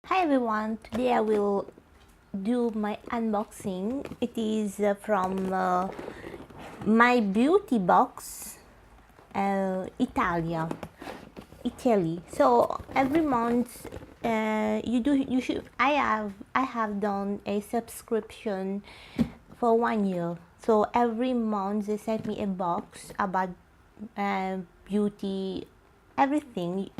Hi everyone, today I will do my unboxing. It is from Mybeautybox, Italy. So every month I have done a subscription for 1 year. So every month they sent me a box about beauty, everything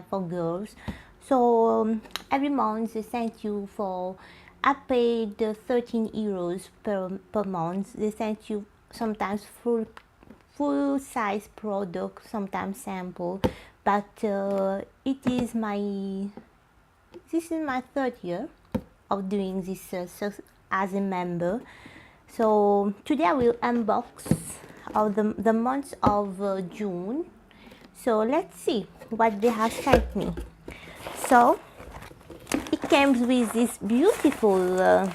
for girls. So every month they sent you for, I paid 13 euros per month. They sent you sometimes full size product, sometimes sample, but this is my third year of doing this as a member. So today I will unbox of the month of June. So let's see what they have sent me. So it comes with this beautiful,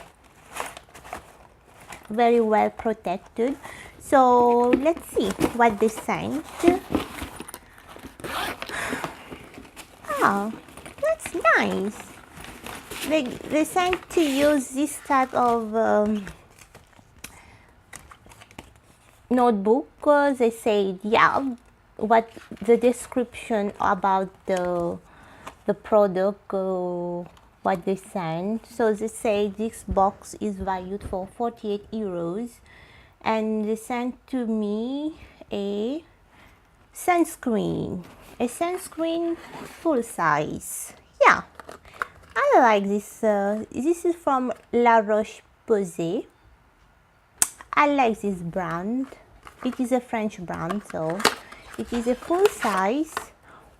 very well protected. So let's see what they sent. Oh, that's nice. They sent to use this type of notebook. They said, yeah, what the description about the product, what they sent. So they say this box is valued for 48 euros, and they sent to me a sunscreen full size. Yeah, I like this. This is from La Roche-Posay. I like this brand. It is a French brand, so it is a full size.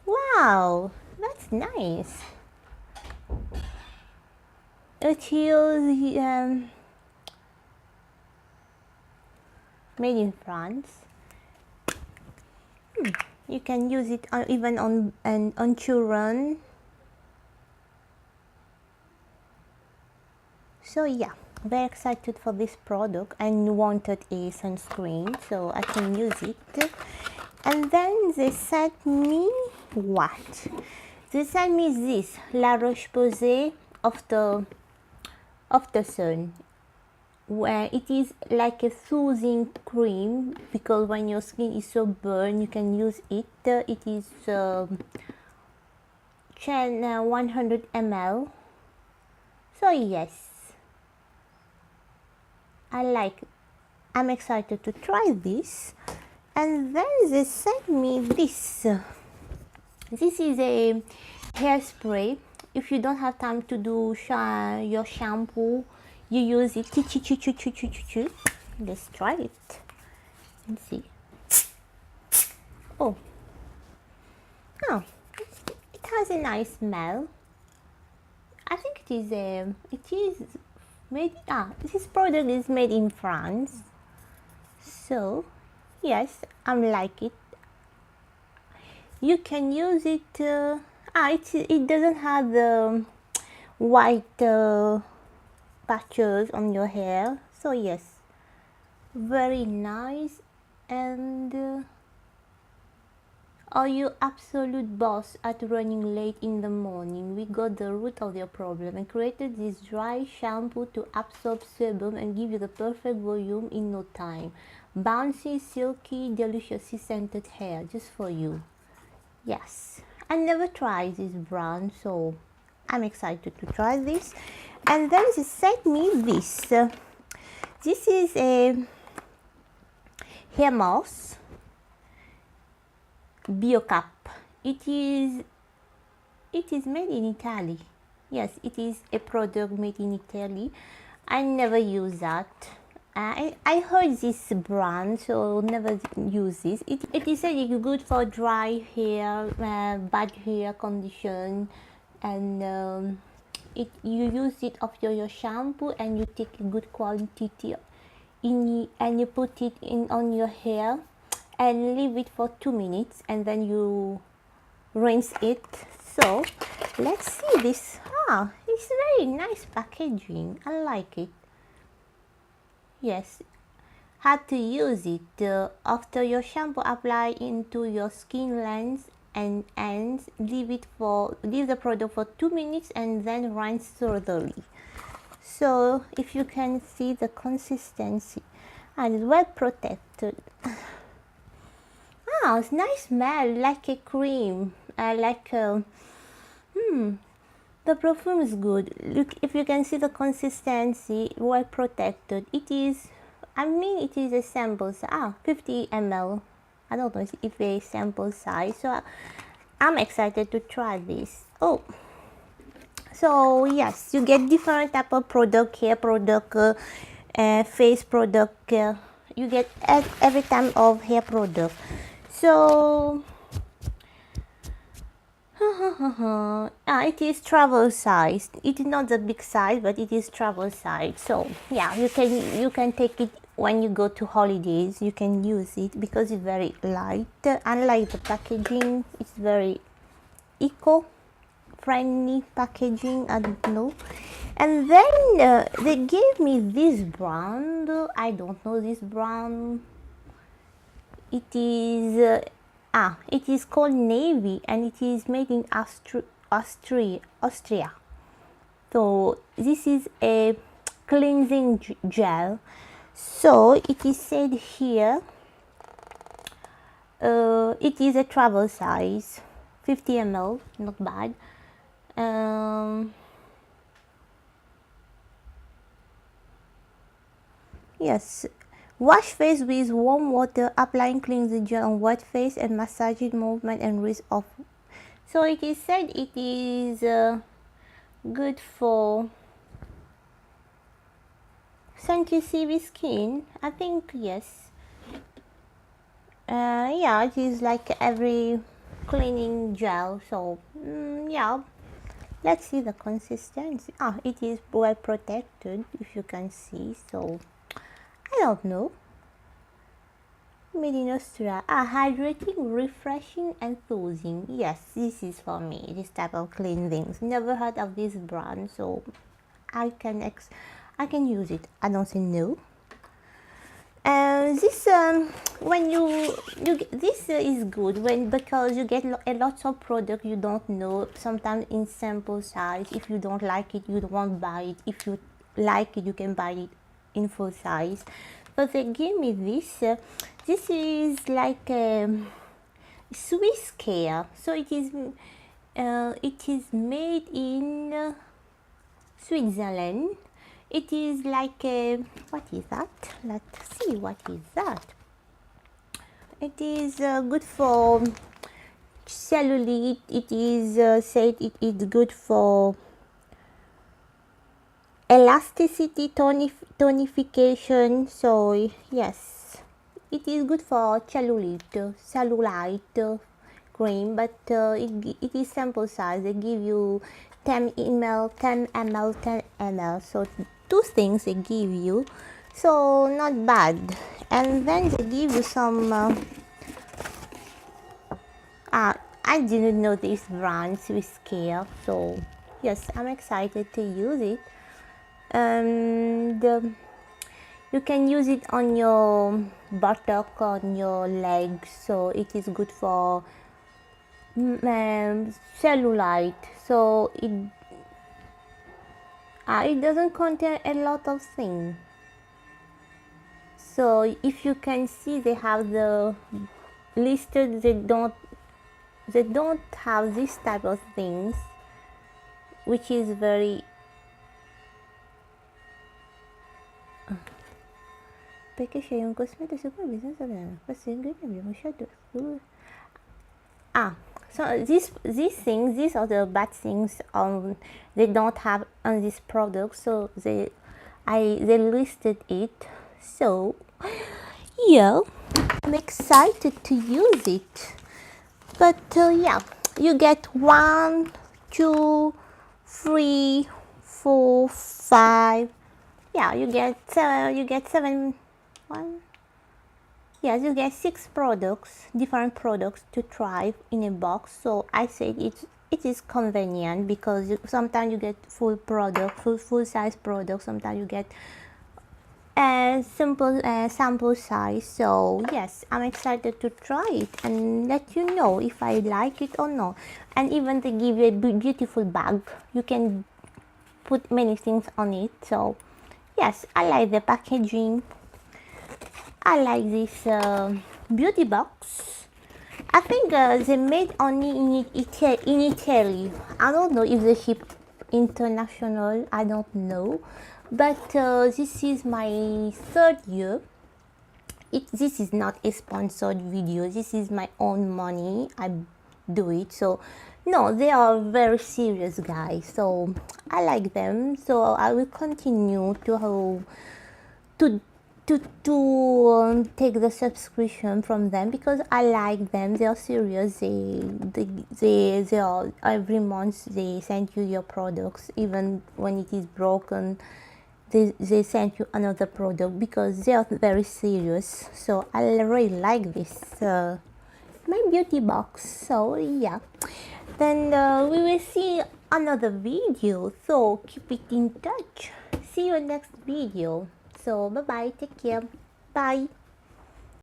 Wow, that's nice. It is made in France. You can use it even on children. So yeah, very excited for this product and wanted a sunscreen so I can use it. And then they sent me what? They sent me this La Roche-Posay of the sun, where it is like a soothing cream, because when your skin is so burned you can use it. It is 100 ml. So yes, I like it. I'm excited to try this. And then they sent me this. This is a hairspray. If you don't have time to do your shampoo, you use it. Let's try it and see. Oh, it has a nice smell. I think it is made. This product is made in France. So yes, I like it. You can use it. It doesn't have the white patches on your hair. So yes, very nice. And are you absolute boss at running late in the morning? We got the root of your problem and created this dry shampoo to absorb sebum and give you the perfect volume in no time. Bouncy, silky, deliciously scented hair just for you. Yes, I never tried this brand, so I'm excited to try this. And then they sent me this. This is a hair mask, BioCap. It is made in Italy. Yes, it is a product made in Italy. I never use that. I heard this brand, so never use this. It is good for dry hair, bad hair condition, and you use it after your shampoo, and you take a good quantity and you put it on your hair and leave it for 2 minutes, and then you rinse it. So let's see this. It's very nice packaging. I like it. Yes, how to use it. After your shampoo, apply into your skin lens and leave the product for 2 minutes and then rinse thoroughly. So if you can see the consistency, and it's well protected. It's nice smell, like a cream, the perfume is good. Look, if you can see the consistency, well protected. It is, it is a sample size, 50 ml. I don't know if a sample size, so I'm excited to try this. So yes, you get different type of product, hair product, face product. You get every type of hair product. So it is travel size. It is not the big size, but it is travel size. So yeah, you can take it when you go to holidays. You can use it because it's very light. Unlike the packaging, it's very eco-friendly packaging. I don't know. And then they gave me this brand. I don't know this brand. It is called Navy, and it is made in Austria. So this is a cleansing gel. So it is said here, it is a travel size, 50 ml, not bad. Yes. Wash face with warm water, applying cleansing gel on wet face and massaging movement and risk of. So it is said it is good for sensitive skin. I think yes. Yeah, it is like every cleaning gel. So yeah, let's see the consistency. It is well protected, if you can see. So I don't know. Made in Austria. Hydrating, refreshing, and soothing. Yes, this is for me. This type of cleansings. Never heard of this brand, so I can use it. I don't say no. This when this is good because you get a lot of product you don't know. Sometimes in sample size. If you don't like it, you won't buy it. If you like it, you can buy it in full size. But they gave me this. This is like Swiss care. So it is made in Switzerland. It is like what is that? Let's see what is that. It is good for cellulite. It is said it is good for elasticity, tonification. So yes, it is good for cellulite cream, but it is sample size. They give you 10 ml, 10 ml, 10 ml. So 2 things they give you, so not bad. And then they give you some I didn't know this brand, Swiss Care. So yes, I'm excited to use it. And you can use it on your buttock, on your legs. So it is good for cellulite. So it doesn't contain a lot of things. So if you can see, they have the listed. They don't have this type of things, which is very perché c'è un cosmeto su cui bisogna sapere questo ingrediente abbiamo scelto. So these things, these are the bad things they don't have on this product. So they listed it. So yeah, I'm excited to use it. But yeah, you get 1, 2, 3, 4, 5. Yeah, you get 7. Yes, you get 6 products, different products to try in a box. So I said it is convenient because sometimes you get full product, full size product. Sometimes you get simple sample size. So yes, I'm excited to try it and let you know if I like it or not. And even they give you a beautiful bag, you can put many things on it. So yes, I like the packaging. I like this beauty box. I think they made only in Italy. I don't know if they ship international, I don't know. But this is my third year. This is not a sponsored video. This is my own money. I do it. So no, they are very serious guys. So I like them. So I will continue to take the subscription from them because I like them. They are serious. They are every month they send you your products, even when it is broken. They send you another product because they are very serious. So I really like this Mybeautybox. So yeah, then we will see another video. So keep it in touch. See you next video. So bye bye, take care, bye.